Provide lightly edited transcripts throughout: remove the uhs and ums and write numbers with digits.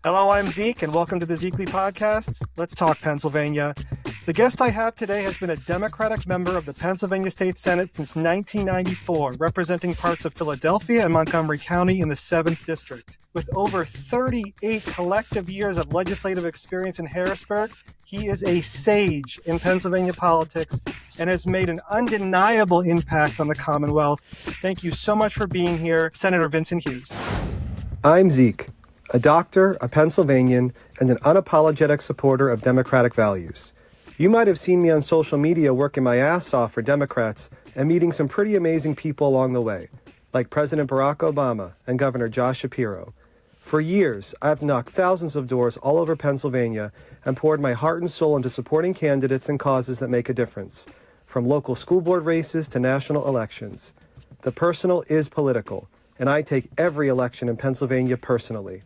Hello, I'm Zeke, and welcome to the Zekely Podcast. Let's talk Pennsylvania. The guest I have today has been a Democratic member of the Pennsylvania State Senate since 1994, representing parts of Philadelphia and Montgomery County in the 7th District. With over 38 collective years of legislative experience in Harrisburg, he is a sage in Pennsylvania politics and has made an undeniable impact on the Commonwealth. Thank you so much for being here, Senator Vincent Hughes. I'm Zeke, a doctor, a Pennsylvanian, and an unapologetic supporter of Democratic values. You might have seen me on social media working my ass off for Democrats and meeting some pretty amazing people along the way, like President Barack Obama and Governor Josh Shapiro. For years, I've knocked thousands of doors all over Pennsylvania and poured my heart and soul into supporting candidates and causes that make a difference, from local school board races to national elections. The personal is political, and I take every election in Pennsylvania personally.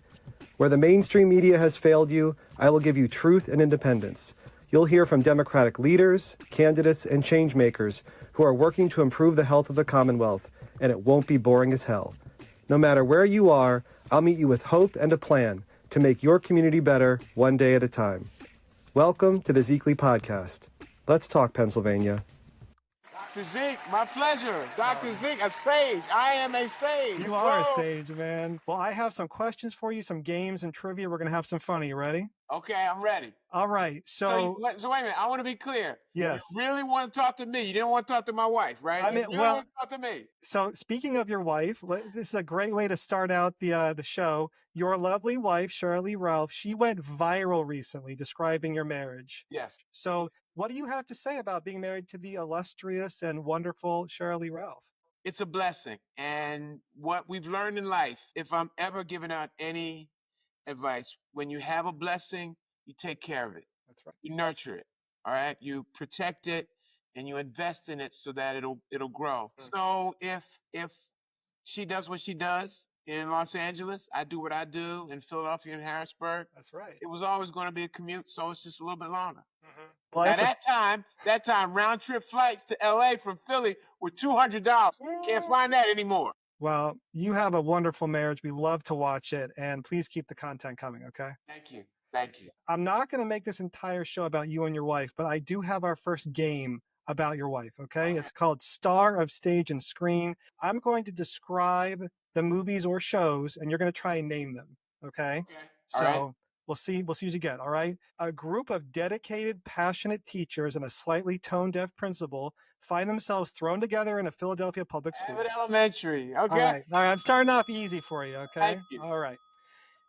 Where the mainstream media has failed you, I will give you truth and independence. You'll hear from Democratic leaders, candidates, and change makers who are working to improve the health of the Commonwealth, and it won't be boring as hell. No matter where you are, I'll meet you with hope and a plan to make your community better one day at a time. Welcome to the Zekely Podcast. Let's talk Pennsylvania. Dr. Zeke, my pleasure. Dr. Zeke, a sage. I am a sage. You are a sage, man. Well, I have some questions for you, some games and trivia. We're going to have some fun. Are you ready? Okay, I'm ready. All right. So wait a minute. I want to be clear. Yes. You really want to talk to me. You didn't want to talk to my wife, right? I mean, you really well, want to talk to me. So speaking of your wife, this is a great way to start out the show. Your lovely wife, Shirley Ralph, she went viral recently describing your marriage. Yes. So what do you have to say about being married to the illustrious and wonderful Shirley Ralph? It's a blessing. And what we've learned in life, if I'm ever giving out any advice, when you have a blessing, you take care of it. That's right. You nurture it. All right. You protect it and you invest in it so that it'll grow. Mm-hmm. So if she does what she does in Los Angeles, I do what I do in Philadelphia and Harrisburg. That's right. It was always going to be a commute, so it's just a little bit longer. Mm-hmm. Well, now that time, round trip flights to LA from Philly were $200. Can't find that anymore. Well, you have a wonderful marriage. We love to watch it, and please keep the content coming, okay? Thank you. Thank you. I'm not going to make this entire show about you and your wife, but I do have our first game about your wife, okay? It's called Star of Stage and Screen. I'm going to describe the movies or shows, and you're going to try and name them, okay? So right. we'll see what you get, all right? A group of dedicated, passionate teachers and a slightly tone-deaf principal find themselves thrown together in a Philadelphia public school. Abbott Elementary, okay? All right, I'm starting off easy for you, okay? Thank you. All right.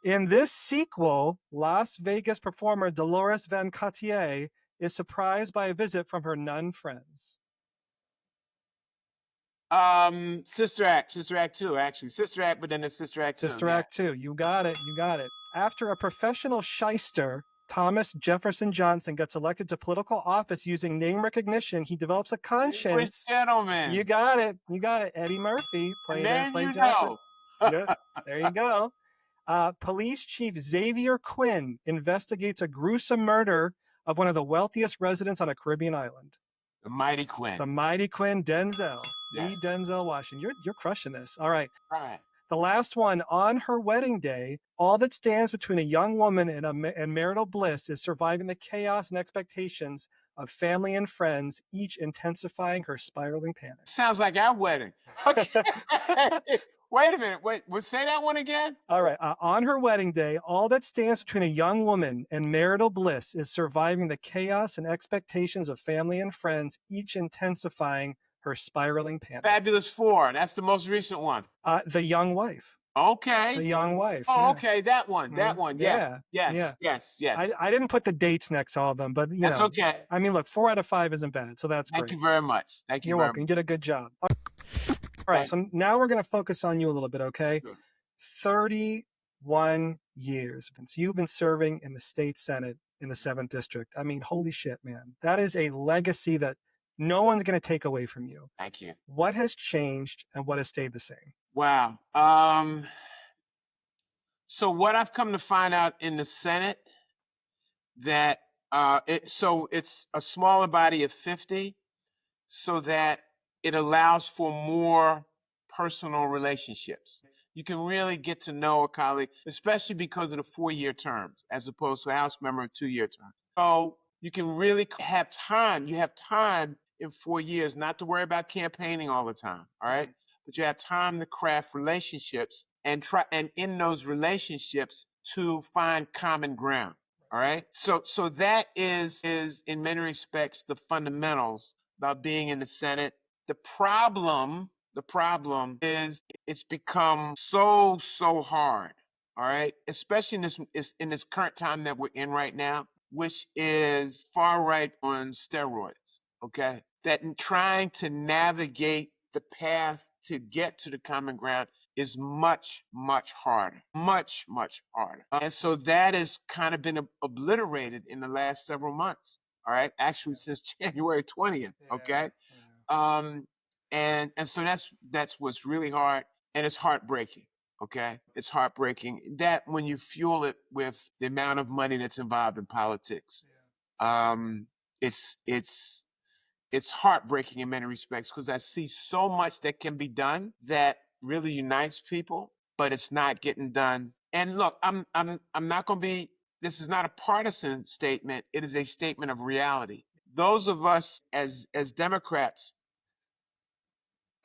In this sequel, Las Vegas performer Dolores Van Cartier is surprised by a visit from her nun friends. Sister Act 2, actually. Sister Act, but then it's Sister Act 2. Sister Act 2, you got it. After a professional shyster, Thomas Jefferson Johnson gets elected to political office using name recognition, he develops a conscience. Gentleman. You got it. Eddie Murphy played Johnson. Yeah, there you go. Police Chief Xavier Quinn investigates a gruesome murder of one of the wealthiest residents on a Caribbean island. The Mighty Quinn. Denzel. Yes. The Denzel Washington. You're crushing this. All right. Right. The last one, on her wedding day, all that stands between a young woman and marital bliss is surviving the chaos and expectations of family and friends, each intensifying her spiraling panic. Sounds like our wedding. Okay. Wait a minute. Say that one again? All right. On her wedding day, all that stands between a young woman and marital bliss is surviving the chaos and expectations of family and friends, each intensifying her spiraling panic. Fabulous Four. That's the most recent one. The Young Wife. Okay. The Young Wife. Oh, yeah. Okay. That one. Yes. Yeah. Yes. I didn't put the dates next to all of them, but That's know. Okay. I mean, look, 4 out of 5 isn't bad, so that's great. Thank you very much. Thank you. You're welcome. You did a good job. All right, so now we're going to focus on you a little bit, okay? Sure. 31 years, Vince. You've been serving in the state senate in the 7th district. I mean, holy shit, man. That is a legacy that no one's going to take away from you. Thank you. What has changed and what has stayed the same? Wow. So what I've come to find out in the Senate, that it's a smaller body of 50, so that it allows for more personal relationships. you can really get to know a colleague, especially because of the 4-year terms, as opposed to a House member of 2-year terms. So you can really have time. You have time in 4 years, not to worry about campaigning all the time. All right. But you have time to craft relationships and in those relationships to find common ground. All right. So that is in many respects the fundamentals about being in the Senate. The problem is it's become so hard. All right, especially in this current time that we're in right now, which is far right on steroids. Okay, that in trying to navigate the path to get to the common ground is much harder, much harder. And so that has kind of been obliterated in the last several months. All right, actually since January 20th. Okay. And so that's what's really hard, and it's heartbreaking. Okay, it's heartbreaking that when you fuel it with the amount of money that's involved in politics, it's heartbreaking in many respects, because I see so much that can be done that really unites people, but it's not getting done. And look, I'm not going to be. This is not a partisan statement. It is a statement of reality. Those of us as Democrats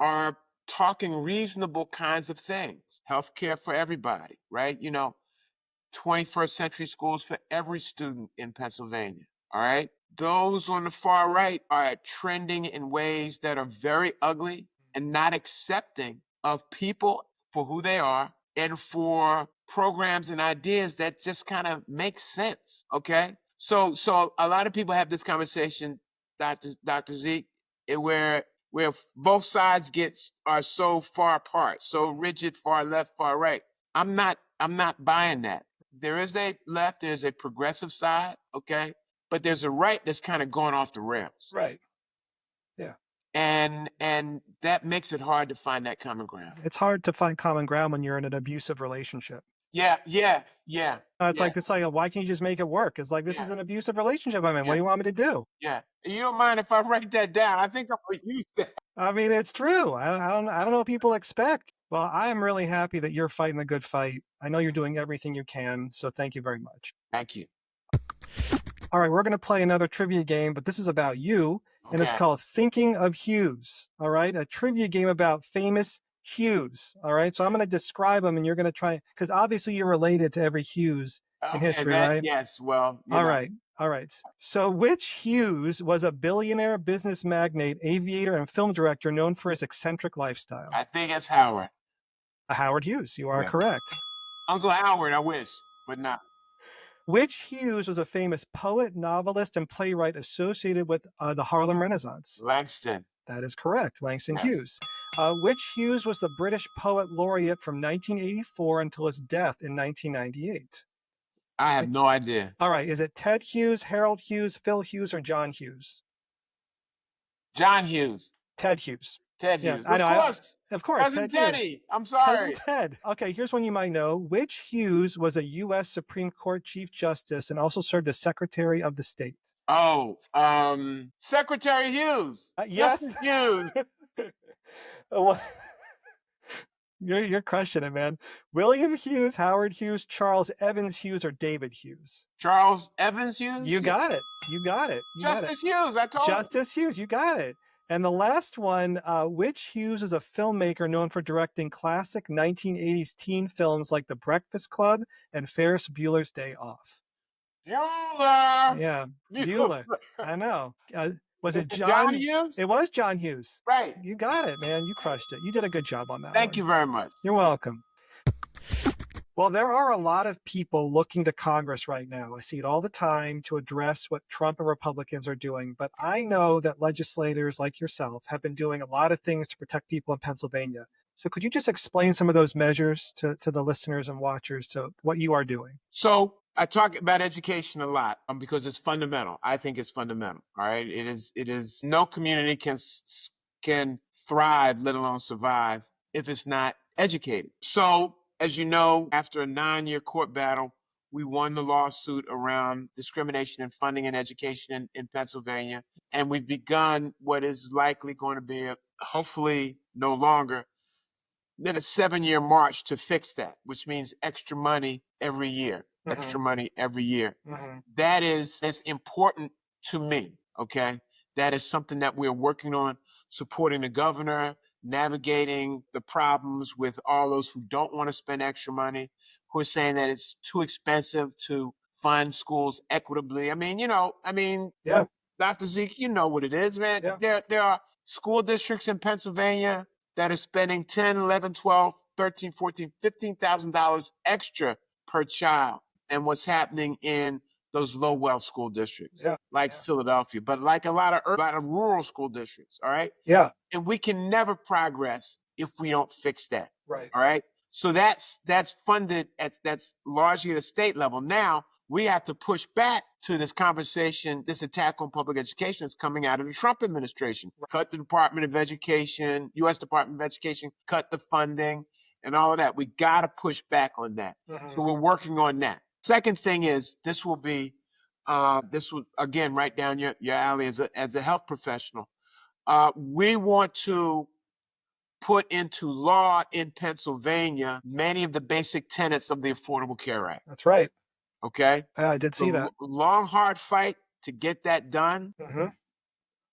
are talking reasonable kinds of things. Healthcare for everybody, right? 21st century schools for every student in Pennsylvania, all right? Those on the far right are trending in ways that are very ugly and not accepting of people for who they are and for programs and ideas that just kind of make sense, okay? So a lot of people have this conversation, Dr. Zeke, where both sides are so far apart, so rigid, far left, far right. I'm not buying that. There is a left, there's a progressive side, okay? But there's a right that's kind of going off the rails. Right. Yeah. And that makes it hard to find that common ground. It's hard to find common ground when you're in an abusive relationship. Yeah. It's like, why can't you just make it work? It's like, this is an abusive relationship I'm in. What do you want me to do? Yeah. You don't mind if I write that down? I think I'm going to use that. I mean, it's true. I don't know what people expect. Well, I am really happy that you're fighting the good fight. I know you're doing everything you can. So thank you very much. Thank you. All right, we're going to play another trivia game, but this is about you. And it's called Thinking of Hughes. All right, a trivia game about famous Hughes. All right, so I'm going to describe them, and you're going to try, because obviously you're related to every Hughes in history, right? Yes, well. All right. So which Hughes was a billionaire, business magnate, aviator, and film director known for his eccentric lifestyle? I think it's Howard. Howard Hughes, you are correct. Uncle Howard, I wish, but not. Which Hughes was a famous poet, novelist, and playwright associated with the Harlem Renaissance? Langston. That is correct, Langston Hughes. Which Hughes was the British poet laureate from 1984 until his death in 1998? I have no idea. All right, is it Ted Hughes, Harold Hughes, Phil Hughes, or John Hughes? John Hughes. Ted Hughes. Ted Hughes. I know. Of course. Cousin Teddy. I'm sorry. Cousin Ted. Okay, here's one you might know. Which Hughes was a U.S. Supreme Court Chief Justice and also served as Secretary of the State? Oh, Secretary Hughes. Yes. Hughes. You're crushing it, man. William Hughes, Howard Hughes, Charles Evans Hughes, or David Hughes? Charles Evans Hughes? You got it. Justice Hughes, I told you. Justice Hughes, you got it. And the last one, which Hughes is a filmmaker known for directing classic 1980s teen films like The Breakfast Club and Ferris Bueller's Day Off? Bueller! Yeah, Bueller. I know. Was it John Hughes? It was John Hughes. Right. You got it, man. You crushed it. You did a good job on that. Thank you very much. You're welcome. Well, there are a lot of people looking to Congress right now. I see it all the time to address what Trump and Republicans are doing. But I know that legislators like yourself have been doing a lot of things to protect people in Pennsylvania. So could you just explain some of those measures to the listeners and watchers to what you are doing? So I talk about education a lot because it's fundamental. I think it's fundamental. All right. It is no community can thrive, let alone survive, if it's not educated. So, as you know, after a 9-year court battle, we won the lawsuit around discrimination in funding and education in Pennsylvania. And we've begun what is likely going to be, hopefully no longer, then a 7-year march to fix that, which means extra money every year, extra money every year. That is important to me, okay? That is something that we're working on, supporting the governor, navigating the problems with all those who don't want to spend extra money, who are saying that it's too expensive to fund schools equitably. Yeah. Dr. Zeke, you know what it is, man. Yeah. There are school districts in Pennsylvania that are spending $10, $11, $12, $13, $14, $15,000 extra per child. And what's happening in those low wealth school districts, like Philadelphia, but like a lot of rural school districts, all right? Yeah. And we can never progress if we don't fix that. Right. All right. So that's funded that's largely at a state level. Now we have to push back to this conversation, this attack on public education that's coming out of the Trump administration. Cut the Department of Education, U.S. Department of Education, cut the funding and all of that. We got to push back on that. So we're working on that. Second thing is this will again right down your alley as a health professional. We want to put into law in Pennsylvania many of the basic tenets of the Affordable Care Act. That's right. Okay? I did see that. Long, hard fight to get that done.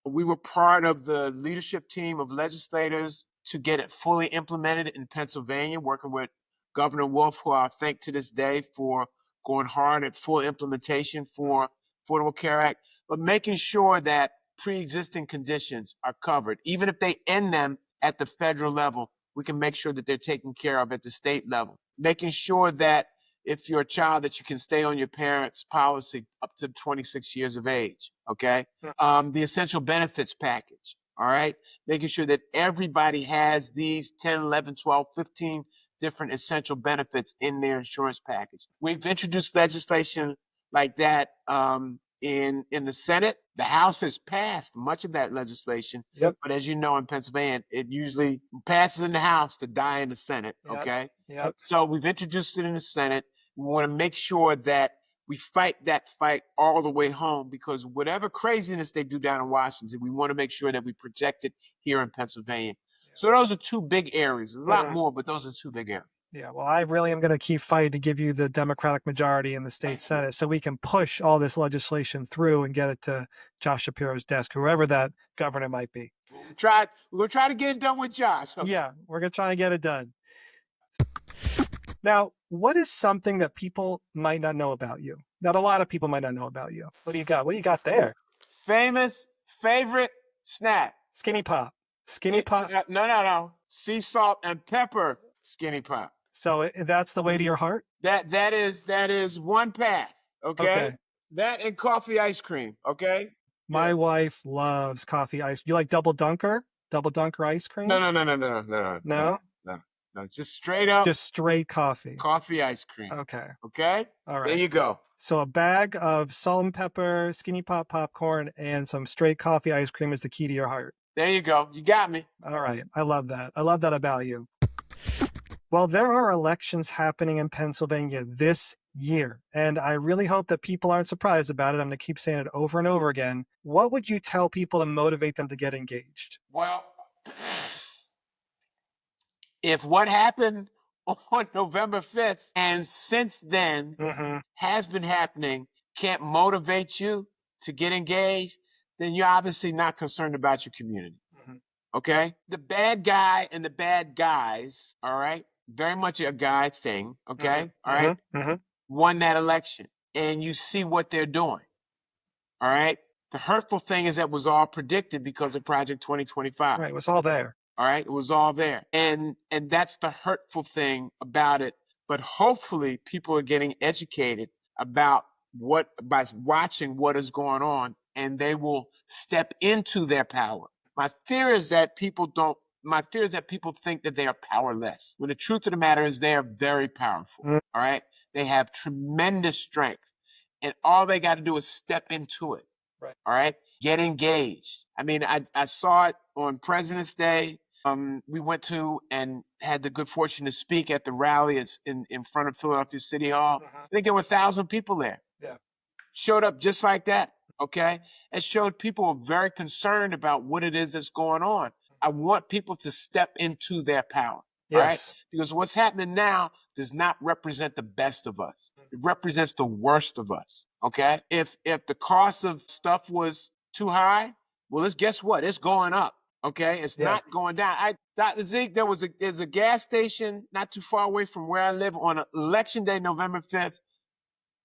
We were part of the leadership team of legislators to get it fully implemented in Pennsylvania, working with Governor Wolf, who I thank to this day for going hard at full implementation for Affordable Care Act, but making sure that pre-existing conditions are covered. Even if they end them at the federal level, we can make sure that they're taken care of at the state level. Making sure that if you're a child, that you can stay on your parents' policy up to 26 years of age, okay? The essential benefits package, all right? Making sure that everybody has these 10, 11, 12, 15 different essential benefits in their insurance package. We've introduced legislation like that in the Senate. The House has passed much of that legislation. But as you know, in Pennsylvania, it usually passes in the House to die in the Senate, okay? So we've introduced it in the Senate. We want to make sure that we fight that fight all the way home, because whatever craziness they do down in Washington, we want to make sure that we protect it here in Pennsylvania. So those are two big areas. There's a lot more, but those are two big areas. Yeah, well, I really am going to keep fighting to give you the Democratic majority in the state Senate so we can push all this legislation through and get it to Josh Shapiro's desk, whoever that governor might be. We're going to try to get it done with Josh. Okay. Yeah, we're going to try and get it done. Now, what is something that people might not know about you, that a lot of people might not know about you? What do you got? What do you got there? Famous favorite snack. Skinny Pop. Skinny Pop? No. Sea salt and pepper Skinny Pop. So that's the way to your heart? That is one path, okay? That and coffee ice cream, okay? My wife loves coffee ice. You like Double Dunker? Double Dunker ice cream? No. No? No, just straight up. Just straight coffee. Coffee ice cream. Okay. Okay? All right. There you go. So a bag of salt and pepper, Skinny Pop popcorn, and some straight coffee ice cream is the key to your heart. There you go. You got me. All right. I love that. I love that about you. Well, there are elections happening in Pennsylvania this year, and I really hope that people aren't surprised about it. I'm going to keep saying it over and over again. What would you tell people to motivate them to get engaged? Well, if what happened on November 5th and since then has been happening can't motivate you to get engaged, then you're obviously not concerned about your community. Okay? The bad guy and the bad guys, all right, very much a guy thing, okay? All right? Won that election, and you see what they're doing, all right? The hurtful thing is that was all predicted because of Project 2025. Right, it was all there. All right, it was all there. And that's the hurtful thing about it. But hopefully people are getting educated about by watching what is going on, and they will step into their power. My fear is that people think that they are powerless. When the truth of the matter is they are very powerful. All right. They have tremendous strength, and all they got to do is step into it. Right. All right. Get engaged. I mean, I saw it on President's Day. We went to and had the good fortune to speak at the rally in front of Philadelphia City Hall. I think there were 1,000 people there. Yeah. Showed up just like that. Okay. It showed people were very concerned about what it is that's going on. I want people to step into their power. All right. Yes. Because what's happening now does not represent the best of us. It represents the worst of us. Okay. If the cost of stuff was too high, well, guess what? It's going up. Okay. It's Yeah. not going down. Dr. Zeke, there's a gas station not too far away from where I live on election day, November 5th.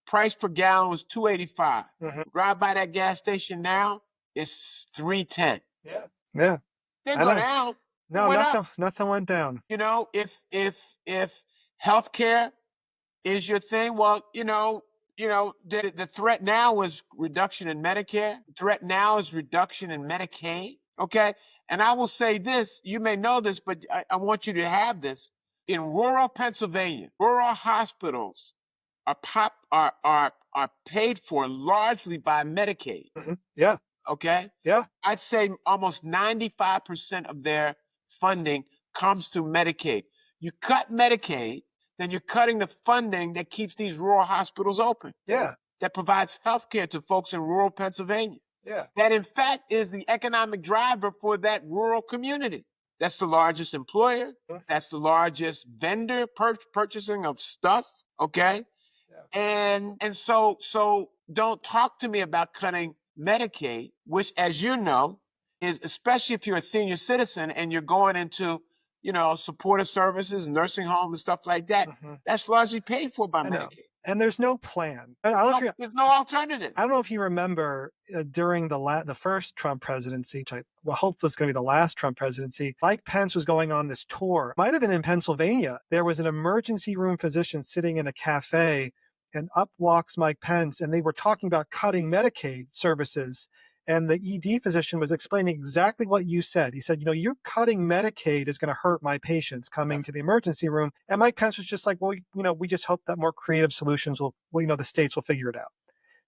Price per gallon was $2.85. Drive by that gas station now, it's $3.10. Yeah. Yeah. Didn't go down. No, nothing went down. You know, if healthcare is your thing, well, the threat now is reduction in Medicare. The threat now is reduction in Medicaid. Okay. And I will say this, you may know this, but I want you to have this. In rural Pennsylvania, rural hospitals are paid for largely by Medicaid. Yeah. Okay. Yeah. I'd say almost 95% of their funding comes through Medicaid. You cut Medicaid, then you're cutting the funding that keeps these rural hospitals open. Yeah. That provides health care to folks in rural Pennsylvania. Yeah. That in fact is the economic driver for that rural community. That's the largest employer. That's the largest vendor purchasing of stuff. Okay. Yeah. And so don't talk to me about cutting Medicaid, which, as you know, is, especially if you're a senior citizen and you're going into, supportive services, nursing homes and stuff like that, that's largely paid for by Medicaid. And there's no plan. There's no alternative. I don't know if you remember during the first Trump presidency, which I hope was going to be the last Trump presidency, Mike Pence was going on this tour. Might have been in Pennsylvania. There was an emergency room physician sitting in a cafe, and up walks Mike Pence, and they were talking about cutting Medicaid services. And the ED physician was explaining exactly what you said. He said, you're cutting Medicaid is going to hurt my patients coming to the emergency room. And Mike Pence was just like, well, we just hope that more creative solutions the states will figure it out.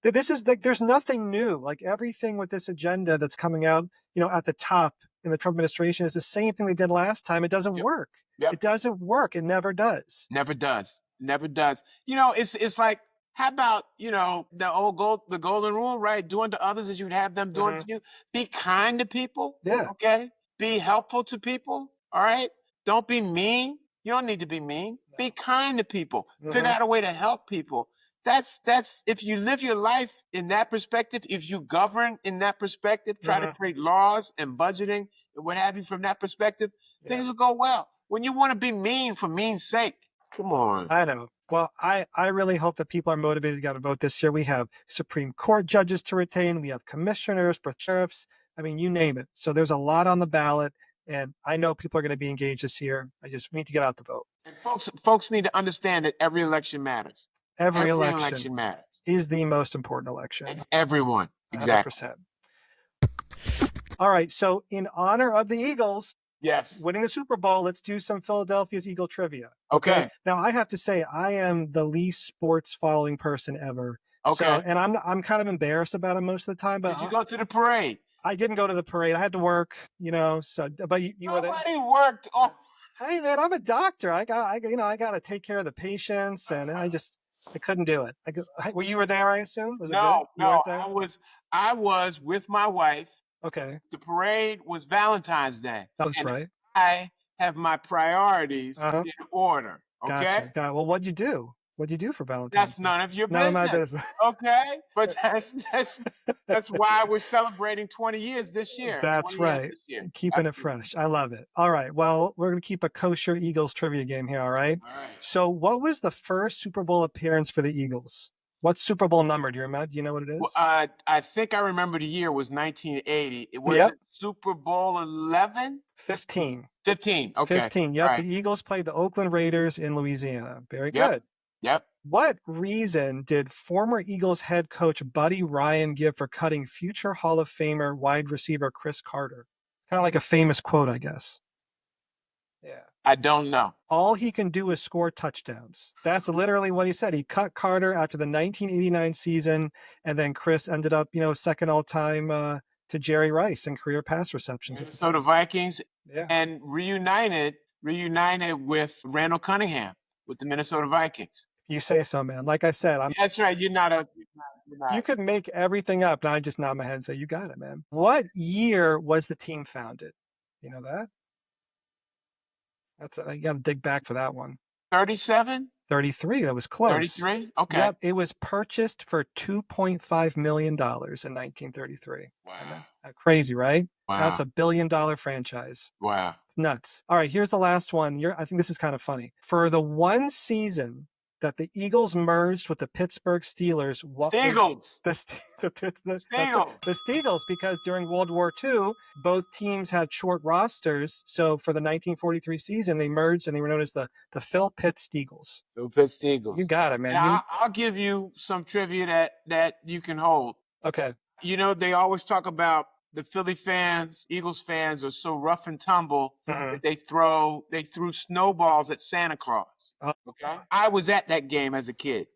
This is like, there's nothing new. Like everything with this agenda that's coming out, at the top in the Trump administration is the same thing they did last time. It doesn't work. It doesn't work. It never does. Never does. Never does. It's like, how about, the golden rule, right? Do unto others as you would have them do unto you. Be kind to people. Yeah. Okay. Be helpful to people. All right. Don't be mean. You don't need to be mean. No. Be kind to people. Figure out a way to help people. That's if you live your life in that perspective, if you govern in that perspective, try to create laws and budgeting and what have you from that perspective, things will go well. When you want to be mean for mean's sake, come on. I know. Well, I really hope that people are motivated to get a vote this year. We have Supreme Court judges to retain. We have commissioners, sheriffs. I mean, you name it. So there's a lot on the ballot, and I know people are going to be engaged this year. We need to get out the vote. And folks need to understand that every election matters. Every election matters. Is the most important election. And everyone. Exactly. 100%. All right. So in honor of the Eagles, winning the Super Bowl, let's do some Philadelphia's Eagle trivia. Okay. Now, I have to say, I am the least sports following person ever. Okay. So, and I'm kind of embarrassed about it most of the time. But did you go to the parade? I didn't go to the parade. I had to work, So, but you were there. Nobody worked. Oh. Hey, man, I'm a doctor. I got to take care of the patients, and I couldn't do it. Well, you were there, I assume? No, I was with my wife. Okay. The parade was Valentine's Day. That's right. I have my priorities in order. Okay. Gotcha. Well, what'd you do? What'd you do for Valentine's? That's none of your business. None of my business. Okay. But that's why we're celebrating 20 years this year. That's right. Keeping it fresh. I love it. All right. Well, we're going to keep a kosher Eagles trivia game here. All right. So what was the first Super Bowl appearance for the Eagles? What Super Bowl number? Do you remember? Do you know what it is? Well, I think I remember the year was 1980. It was Super Bowl 11? 15. 15. Okay. 15. Yep. Right. The Eagles played the Oakland Raiders in Louisiana. Very good. Yep. What reason did former Eagles head coach Buddy Ryan give for cutting future Hall of Famer wide receiver Chris Carter? Kind of like a famous quote, I guess. Yeah. I don't know. All he can do is score touchdowns. That's literally what he said. He cut Carter after the 1989 season, and then Chris ended up, second all-time to Jerry Rice in career pass receptions. So the Vikings and reunited with Randall Cunningham with the Minnesota Vikings. You say so, man. Like I said, that's right. You're not. You could make everything up, and I just nod my head and say, "You got it, man." What year was the team founded? You know that? You got to dig back for that one. 37? 33. That was close. 33? Okay. Yep. It was purchased for $2.5 million in 1933. Wow. Crazy, right? Wow. Now it's $1 billion franchise. Wow. It's nuts. All right, here's the last one. I think this is kind of funny. For the one season that the Eagles merged with the Pittsburgh Steelers, what Steagles. was the Steagles. Steagles, because during World War II, both teams had short rosters. So for the 1943 season, they merged and they were known as the Phil Pitt Steagles. Phil Pitt Steagles. You got it, man. And I'll give you some trivia that you can hold. Okay. You know, they always talk about the Philly fans, Eagles fans are so rough and tumble that they threw snowballs at Santa Claus. Okay. I was at that game as a kid.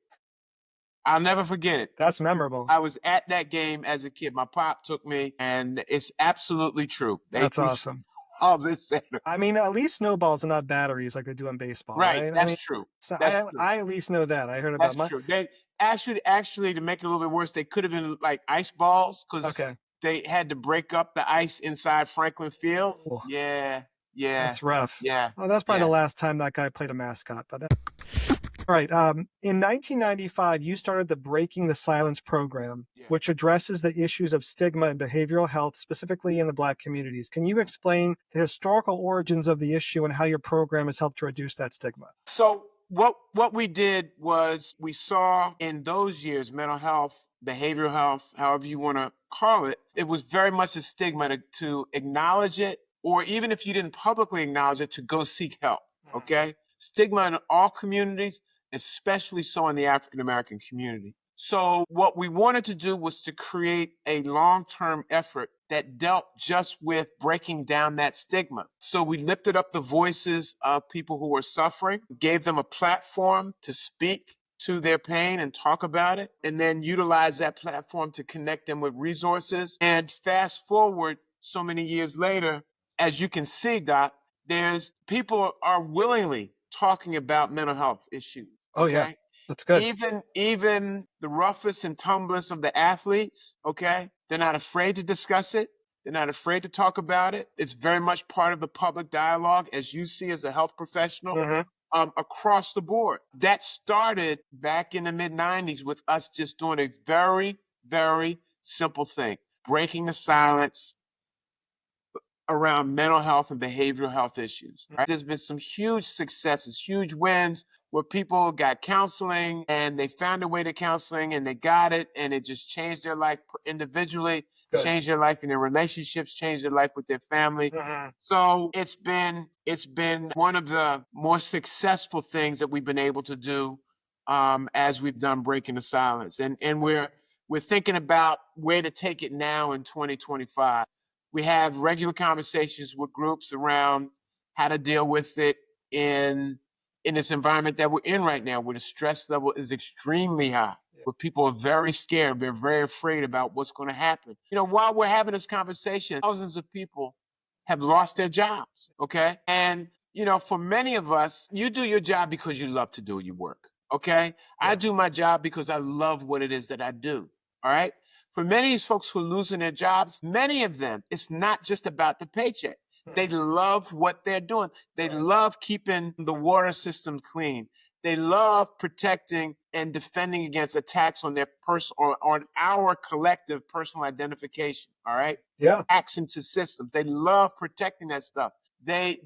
I'll never forget it. That's memorable. I was at that game as a kid. My pop took me, and it's absolutely true. That's awesome. I mean, at least snowballs are not batteries like they do in baseball. Right. That's true. So That's true. I at least know that. I heard about That's true. They actually, to make it a little bit worse, they could have been like ice balls because they had to break up the ice inside Franklin Field. Oh. Yeah. That's rough. Yeah. Oh, that's probably the last time that guy played a mascot. But all right. In 1995, you started the Breaking the Silence program, which addresses the issues of stigma and behavioral health, specifically in the Black communities. Can you explain the historical origins of the issue and how your program has helped to reduce that stigma? So what we did was we saw in those years mental health, behavioral health, however you want to call it, it was very much a stigma to acknowledge it, or even if you didn't publicly acknowledge it, to go seek help. Okay? Stigma in all communities, especially so in the African American community. So what we wanted to do was to create a long-term effort that dealt just with breaking down that stigma. So we lifted up the voices of people who were suffering, gave them a platform to speak to their pain and talk about it, and then utilize that platform to connect them with resources. And fast forward so many years later, as you can see, Doc, there's people are willingly talking about mental health issues. Oh, yeah. That's good. Even the roughest and tumblest of the athletes, okay, they're not afraid to discuss it. They're not afraid to talk about it. It's very much part of the public dialogue, as you see as a health professional, across the board. That started back in the mid-90s with us just doing a very, very simple thing, breaking the silence around mental health and behavioral health issues. Right? There's been some huge successes, huge wins where people got counseling and they found a way to counseling and they got it and it just changed their life individually, changed their life in their relationships, changed their life with their family. So it's been one of the more successful things that we've been able to do as we've done Breaking the Silence. And we're thinking about where to take it now in 2025. We have regular conversations with groups around how to deal with it in this environment that we're in right now, where the stress level is extremely high, where people are very scared, they're very afraid about what's going to happen. You know, while we're having this conversation, thousands of people have lost their jobs, okay? And, you know, for many of us, you do your job because you love to do your work, okay? I do my job because I love what it is that I do, all right? For many of these folks who are losing their jobs, many of them, it's not just about the paycheck. They love what they're doing. They love keeping the water system clean. They love protecting and defending against attacks on their or on our collective personal identification. All right. Yeah. Hacks into systems. They love protecting that stuff. They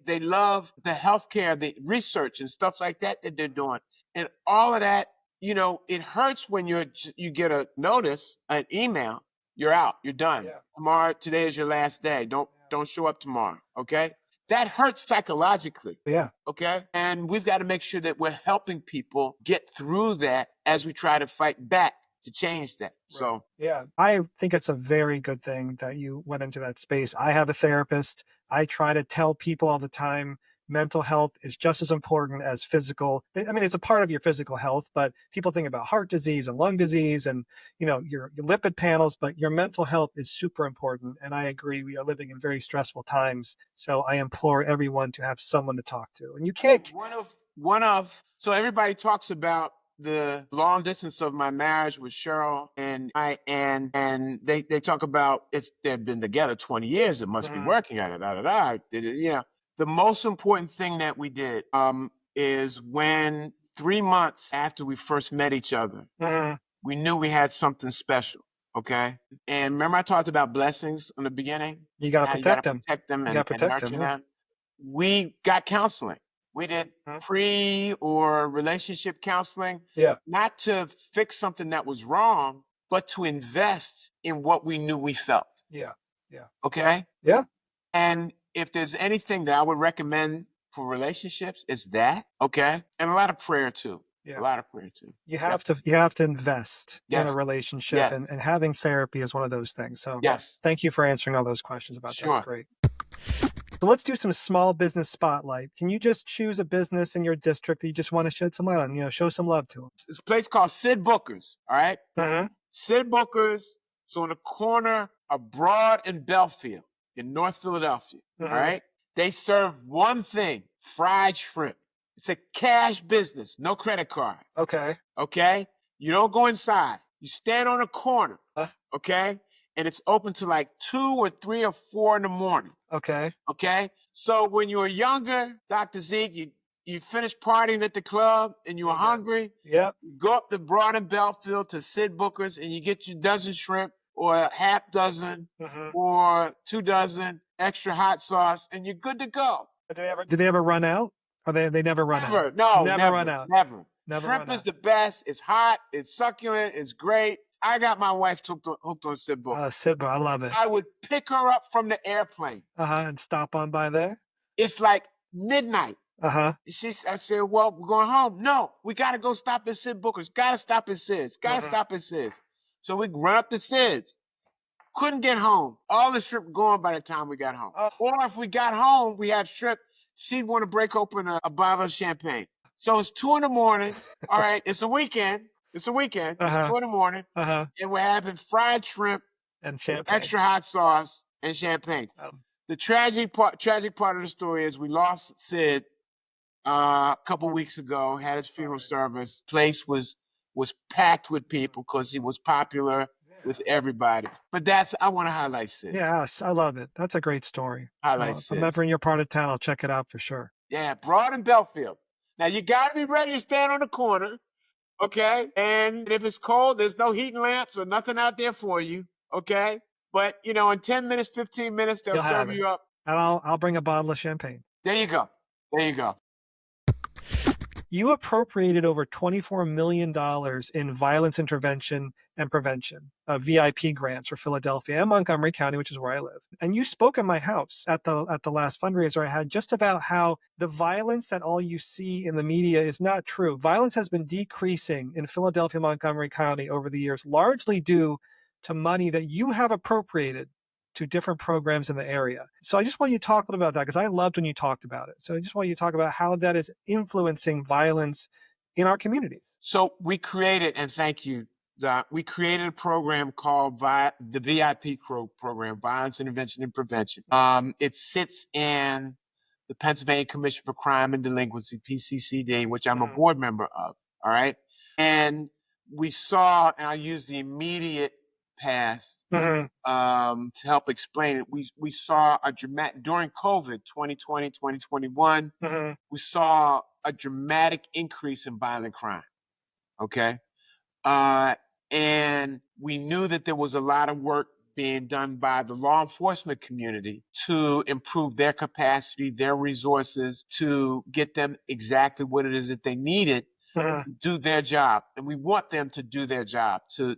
love the healthcare, the research and stuff like that they're doing. And all of that, you know, it hurts when you get a notice, an email, you're out, you're done. Tomorrow, today is your last day. Don't show up tomorrow, okay? That hurts psychologically. Yeah. Okay? And we've got to make sure that we're helping people get through that as we try to fight back to change that. So, yeah, I think it's a very good thing that you went into that space. I have a therapist. I try to tell people all the time, mental health is just as important as physical. I mean, it's a part of your physical health, but people think about heart disease and lung disease and, you know, your lipid panels, but your mental health is super important. And I agree, we are living in very stressful times. So I implore everyone to have someone to talk to. And you can't. So everybody talks about the long distance of my marriage with Cheryl and they talk about they've been together 20 years. It must be working at it. You know, The most important thing that we did is when 3 months after we first met each other, we knew we had something special, okay? And remember I talked about blessings in the beginning? You got to How you got protect to them. protect them You got and to protect nurture them. Yeah. them. We got counseling. We did pre or relationship counseling, not to fix something that was wrong, but to invest in what we knew we felt. Yeah. Okay? Yeah. And if there's anything that I would recommend for relationships, it's that, okay? And a lot of prayer too. Yeah. A lot of prayer too. You have to invest in a relationship, Yes. and having therapy is one of those things. So Yes. thank you for answering all those questions about that. Sure. That's great. So let's do some small business spotlight. Can you just choose a business in your district that you just want to shed some light on, show some love to? It's a place called Sid Booker's, all right? Mm-hmm. Sid Booker's is on the corner of Broad and Belfield in North Philadelphia, all right? They serve one thing, fried shrimp. It's a cash business, no credit card. Okay? You don't go inside. You stand on a corner, okay? And it's open to like 2 or 3 or 4 in the morning. Okay? So when you were younger, Dr. Zeke, you finished partying at the club and you were hungry. Yep. You go up to Broad and Belfield to Sid Booker's and you get your dozen shrimp or a half dozen or 2 dozen extra hot sauce and you're good to go. Do they ever run out? Or they never run out? Never run out. Never. Never Shrimp run is out. the best. It's hot. It's succulent. It's great. I got my wife hooked on Sid Booker's. Sid Booker, I love it. I would pick her up from the airplane. And stop on by there? It's like midnight. I said, well, we're going home. No, we got to go stop at Sid Booker's. Got to stop at Sid's. Got to stop at Sid's. So we run up to Sid's. Couldn't get home. All the shrimp gone by the time we got home. Or if we got home, we have shrimp. She'd want to break open a bottle of champagne. So it's 2 in the morning. All right, it's a weekend. It's 2 in the morning. And we're having fried shrimp and champagne, extra hot sauce and champagne. The tragic part of the story is we lost Sid a couple weeks ago, had his funeral service. Place was packed with people because he was popular with everybody. But I want to highlight Sid. Yes, I love it. That's a great story. Highlight If Sid. I'm ever in your part of town, I'll check it out for sure. Yeah, Broad and Belfield. Now, you got to be ready to stand on the corner, okay? And if it's cold, there's no heating lamps or nothing out there for you, okay? But, in 10 minutes, 15 minutes, they'll serve you up. And I'll bring a bottle of champagne. There you go. You appropriated over $24 million in violence intervention and prevention, VIP grants for Philadelphia and Montgomery County, which is where I live. And you spoke at my house at the last fundraiser I had just about how the violence that all you see in the media is not true. Violence has been decreasing in Philadelphia, Montgomery County over the years, largely due to money that you have appropriated to different programs in the area. So I just want you to talk a little about that because I loved when you talked about it. So I just want you to talk about how that is influencing violence in our communities. So we created, and thank you, Doc, we created a program called the VIP program, Violence Intervention and Prevention. It sits in the Pennsylvania Commission for Crime and Delinquency, PCCD, which I'm a board member of, all right? And we saw, and I use the immediate past to help explain it. We saw a dramatic, during COVID, 2020, 2021, we saw a dramatic increase in violent crime, okay? And we knew that there was a lot of work being done by the law enforcement community to improve their capacity, their resources, to get them exactly what it is that they needed to do their job. And we want them to do their job, to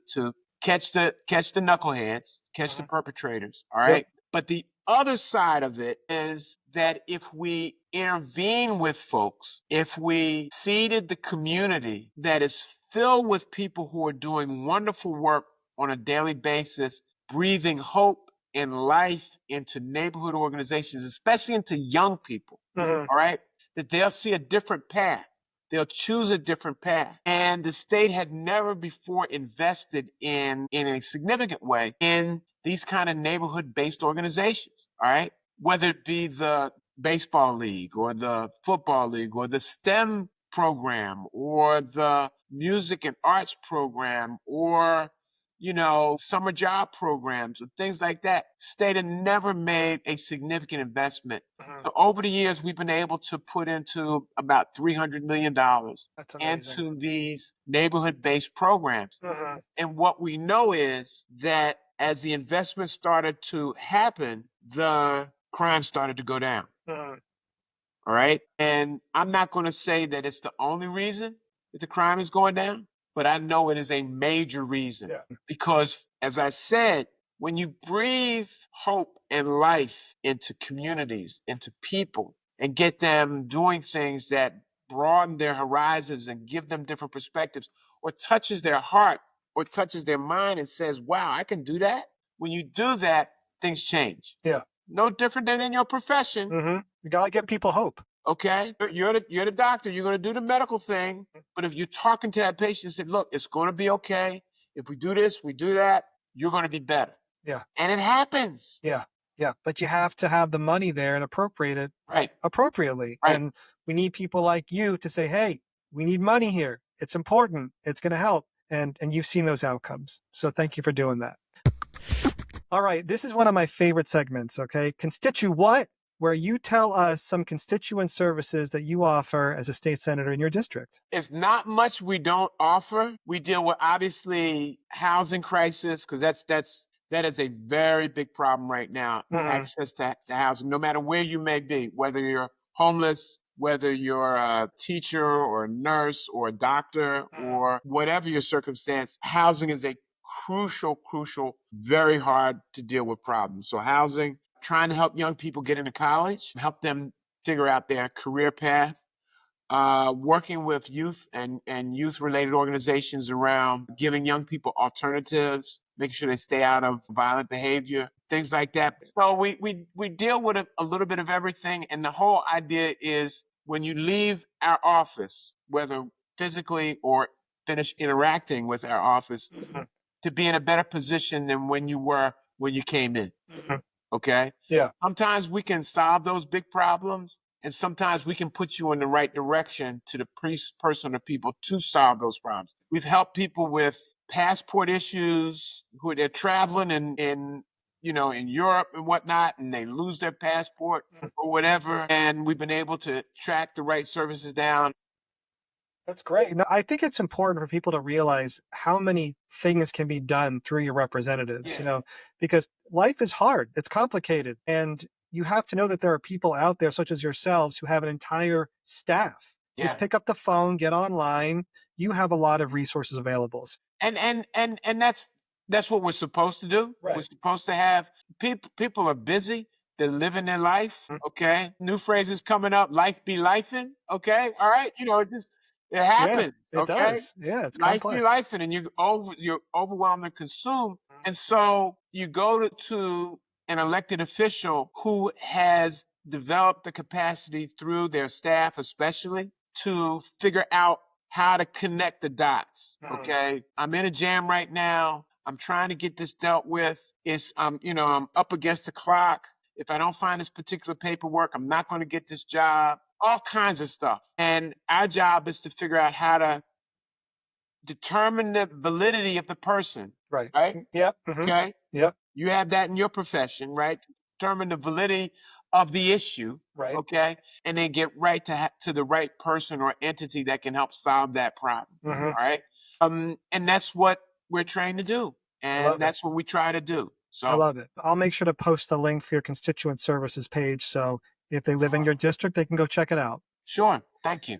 catch the knuckleheads, catch the perpetrators, all right? Yep. But the other side of it is that if we intervene with folks, if we seeded the community that is filled with people who are doing wonderful work on a daily basis, breathing hope and life into neighborhood organizations, especially into young people, all right, that they'll see a different path. They'll choose a different path. And the state had never before invested in a significant way in these kind of neighborhood-based organizations, all right? Whether it be the baseball league or the football league or the STEM program or the music and arts program or summer job programs or things like that. State had never made a significant investment. So over the years, we've been able to put into about $300 million into these neighborhood-based programs. And what we know is that as the investment started to happen, the crime started to go down. All right. And I'm not going to say that it's the only reason that the crime is going down, but I know it is a major reason. Because, as I said, when you breathe hope and life into communities, into people, and get them doing things that broaden their horizons and give them different perspectives, or touches their heart or touches their mind and says, wow, I can do that. When you do that, things change. No different than in your profession. You got to give people hope. Okay, you're the doctor. You're going to do the medical thing. But if you're talking to that patient and say, look, it's going to be okay. If we do this, we do that, you're going to be better. And it happens. But you have to have the money there and appropriate it appropriately. And we need people like you to say, hey, we need money here. It's important. It's going to help. And you've seen those outcomes. So thank you for doing that. All right. This is one of my favorite segments. Okay. Constitu-What? Where you tell us some constituent services that you offer as a state senator in your district. It's not much we don't offer. We deal with, obviously, housing crisis, because that is a very big problem right now. Access to housing, no matter where you may be, whether you're homeless, whether you're a teacher or a nurse or a doctor or whatever your circumstance, housing is a crucial, very hard to deal with problem. So housing, trying to help young people get into college, help them figure out their career path, working with youth and youth-related organizations around giving young people alternatives, making sure they stay out of violent behavior, things like that. So we deal with a little bit of everything, and the whole idea is when you leave our office, whether physically or finish interacting with our office, to be in a better position than when you were when you came in. Okay? Sometimes we can solve those big problems, and sometimes we can put you in the right direction to the person or people to solve those problems. We've helped people with passport issues who they're traveling in Europe and whatnot, and they lose their passport or whatever, and we've been able to track the right services down. That's great. Now, I think it's important for people to realize how many things can be done through your representatives, because life is hard. It's complicated. And you have to know that there are people out there, such as yourselves, who have an entire staff. Just pick up the phone, get online. You have a lot of resources available. And that's what we're supposed to do. We're supposed to have people are busy. They're living their life. Okay. New phrases coming up. Life be lifing. Okay. All right. It happens. It does. Yeah, it's life complex. be life, and you're overwhelmed and consumed. And so you go to an elected official who has developed the capacity through their staff, especially, to figure out how to connect the dots. Okay. I'm in a jam right now. I'm trying to get this dealt with. I'm up against the clock. If I don't find this particular paperwork, I'm not going to get this job. All kinds of stuff. And our job is to figure out how to determine the validity of the person. Right. Yep. Okay. Yep. You have that in your profession, right? Determine the validity of the issue. Right. Okay. And then get right to the right person or entity that can help solve that problem. All right. And that's what we're trained to do. And that's what we try to do. So I love it. I'll make sure to post a link for your constituent services page. So if they live in your district, they can go check it out. Sure. Thank you.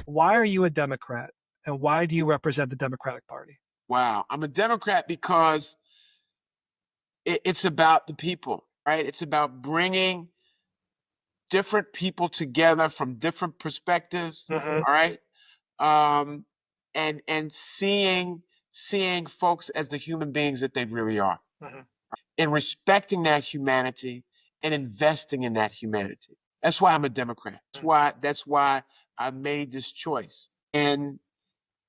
Why are you a Democrat, and why do you represent the Democratic Party? Wow. I'm a Democrat because it's about the people, right? It's about bringing different people together from different perspectives, all right? And seeing folks as the human beings that they really are. And respecting that humanity and investing in that humanity. That's why I'm a Democrat. That's why I made this choice. And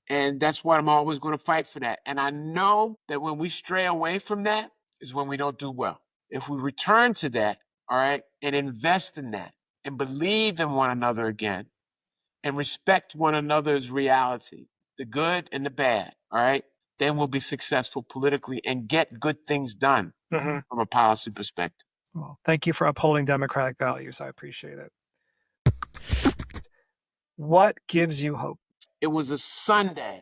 that's why I'm always going to fight for that. And I know that when we stray away from that is when we don't do well. If we return to that, all right, and invest in that and believe in one another again and respect one another's reality, the good and the bad, all right, then we'll be successful politically and get good things done from a policy perspective. Well, thank you for upholding democratic values. I appreciate it. What gives you hope? It was a Sunday.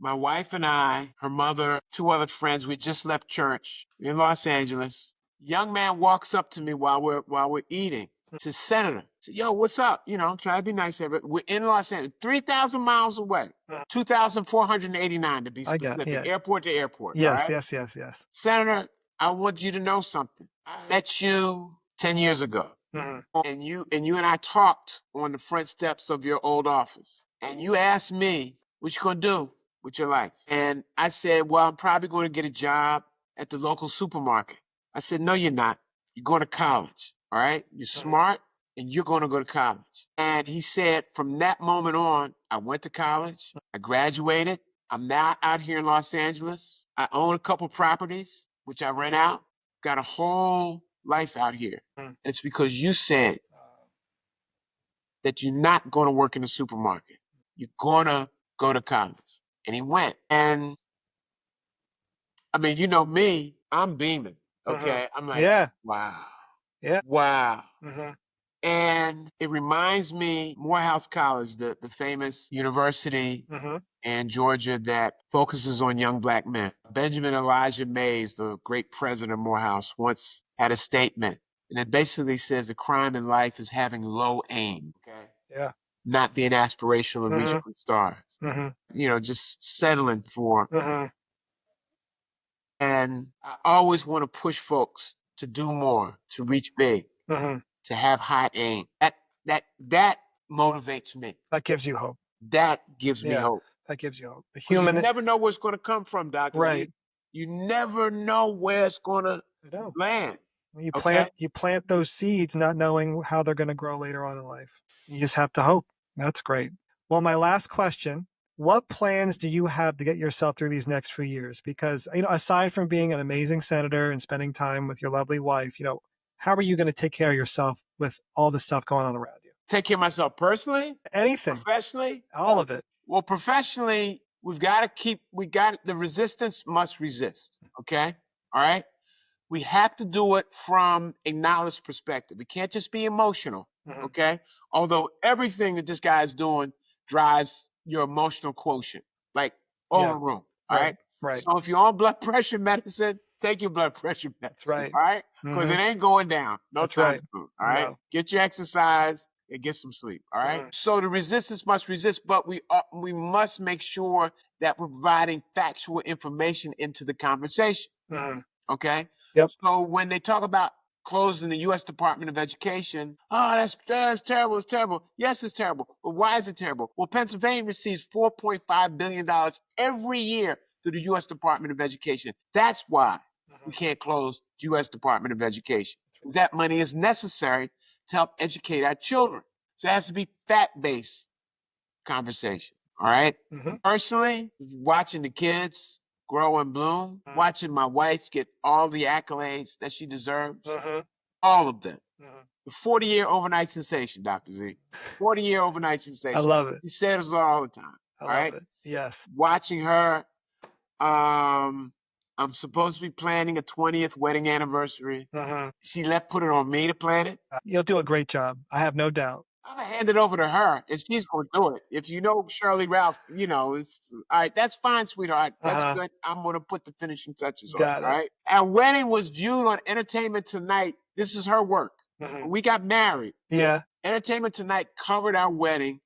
My wife and I, her mother, 2 other friends, we just left church in Los Angeles. Young man walks up to me while we're eating. Says, Senator, said, yo, what's up? You know, try to be nice to everybody. We're in Los Angeles, 3,000 miles away, 2,489 to be specific, airport to airport. Yes, all right? yes. Senator, I want you to know something. I met you 10 years ago. And you and I talked on the front steps of your old office. And you asked me, what you gonna do with your life? And I said, well, I'm probably going to get a job at the local supermarket. I said, no, you're not. You're going to college, all right? You're smart, and you're going to go to college. And he said, from that moment on, I went to college. I graduated. I'm now out here in Los Angeles. I own a couple properties, which I rent out. Got a whole life out here. It's because you said that you're not going to work in the supermarket. You're going to go to college. And he went. And I mean, you know me, I'm beaming. Okay. I'm like, wow. Yeah. Wow. And it reminds me, Morehouse College, the famous university in Georgia that focuses on young Black men. Benjamin Elijah Mays, the great president of Morehouse, once had a statement. And it basically says the crime in life is having low aim. Okay. Yeah. Not being aspirational and reaching for stars. You know, just settling for. And I always want to push folks to do more, to reach big, to have high aim. That motivates me. That gives you hope. That gives me hope. That gives you hope. The 'Cause human. You never know where it's going to come from, Dr. Right. Z. You never know where it's going to land. You plant those seeds not knowing how they're going to grow later on in life. You just have to hope. That's great. Well, my last question, what plans do you have to get yourself through these next few years? Because, you know, aside from being an amazing senator and spending time with your lovely wife, you know, how are you going to take care of yourself with all the stuff going on around you? Take care of myself personally? Anything. Professionally? All of it. Well, professionally, the resistance must resist. Okay? All right? We have to do it from a knowledge perspective. We can't just be emotional. Okay? Although everything that this guy is doing drives your emotional quotient, like over the room. All right? Right. So if you're on blood pressure medicine, take your blood pressure medicine. That's right. All right? Because it ain't going down. That's right. Soon. All right? No. Get your exercise and get some sleep. All right? So the resistance must resist, but we must make sure that we're providing factual information into the conversation. Okay? Yep. So when they talk about closing the U.S. Department of Education, oh, that's terrible. It's terrible. Yes, it's terrible. But why is it terrible? Well, Pennsylvania receives $4.5 billion every year through the U.S. Department of Education. That's why we can't close the U.S. Department of Education. Because that money is necessary to help educate our children. So it has to be fact-based conversation. All right? Personally, watching the kids grow and bloom, watching my wife get all the accolades that she deserves, all of them. The 40-year overnight sensation, Dr. Z. 40-year overnight sensation. I love it. She says it all the time. I love it. Yes. Watching her, I'm supposed to be planning a 20th wedding anniversary. She put it on me to plan it. You'll do a great job. I have no doubt. I'm going to hand it over to her, and she's going to do it. If you know Shirley Ralph, you know, it's, all right, that's fine, sweetheart. That's good. I'm going to put the finishing touches on it, all right? Our wedding was viewed on Entertainment Tonight. This is her work. We got married. Yeah. Entertainment Tonight covered our wedding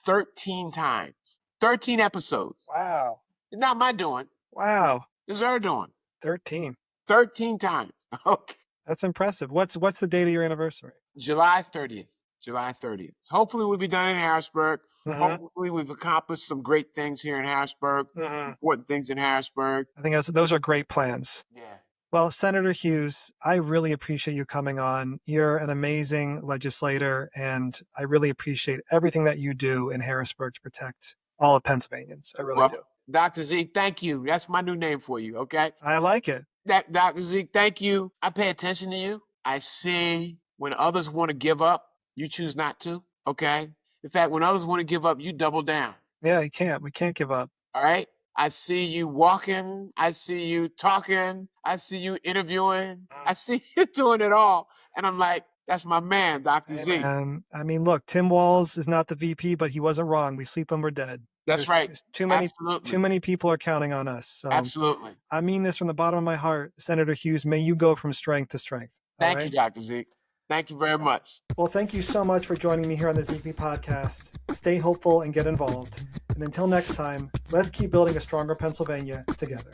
13 times. 13 episodes. Wow. It's not my doing. Wow. It's her doing. 13. 13 times. Okay. That's impressive. What's the date of your anniversary? July 30th. July 30th. Hopefully we'll be done in Harrisburg. Hopefully we've accomplished some great things here in Harrisburg, important things in Harrisburg. I think those are great plans. Yeah. Well, Senator Hughes, I really appreciate you coming on. You're an amazing legislator, and I really appreciate everything that you do in Harrisburg to protect all of Pennsylvanians. I really do. Dr. Zeke, thank you. That's my new name for you, okay? I like it. Dr. Zeke, thank you. I pay attention to you. I see when others want to give up, you choose not to, okay? In fact, when others want to give up, you double down. Yeah, you can't. We can't give up. All right? I see you walking. I see you talking. I see you interviewing. I see you doing it all. And I'm like, that's my man, Dr. Zeke. I mean, look, Tim Walz is not the VP, but he wasn't wrong. We sleep when we're dead. That's right. There's Absolutely. too many people are counting on us. So Absolutely. I mean this from the bottom of my heart, Senator Hughes. May you go from strength to strength. Thank you, Dr. Zeke. Thank you very much. Well, thank you so much for joining me here on the Zekely Podcast. Stay hopeful and get involved. And until next time, let's keep building a stronger Pennsylvania together.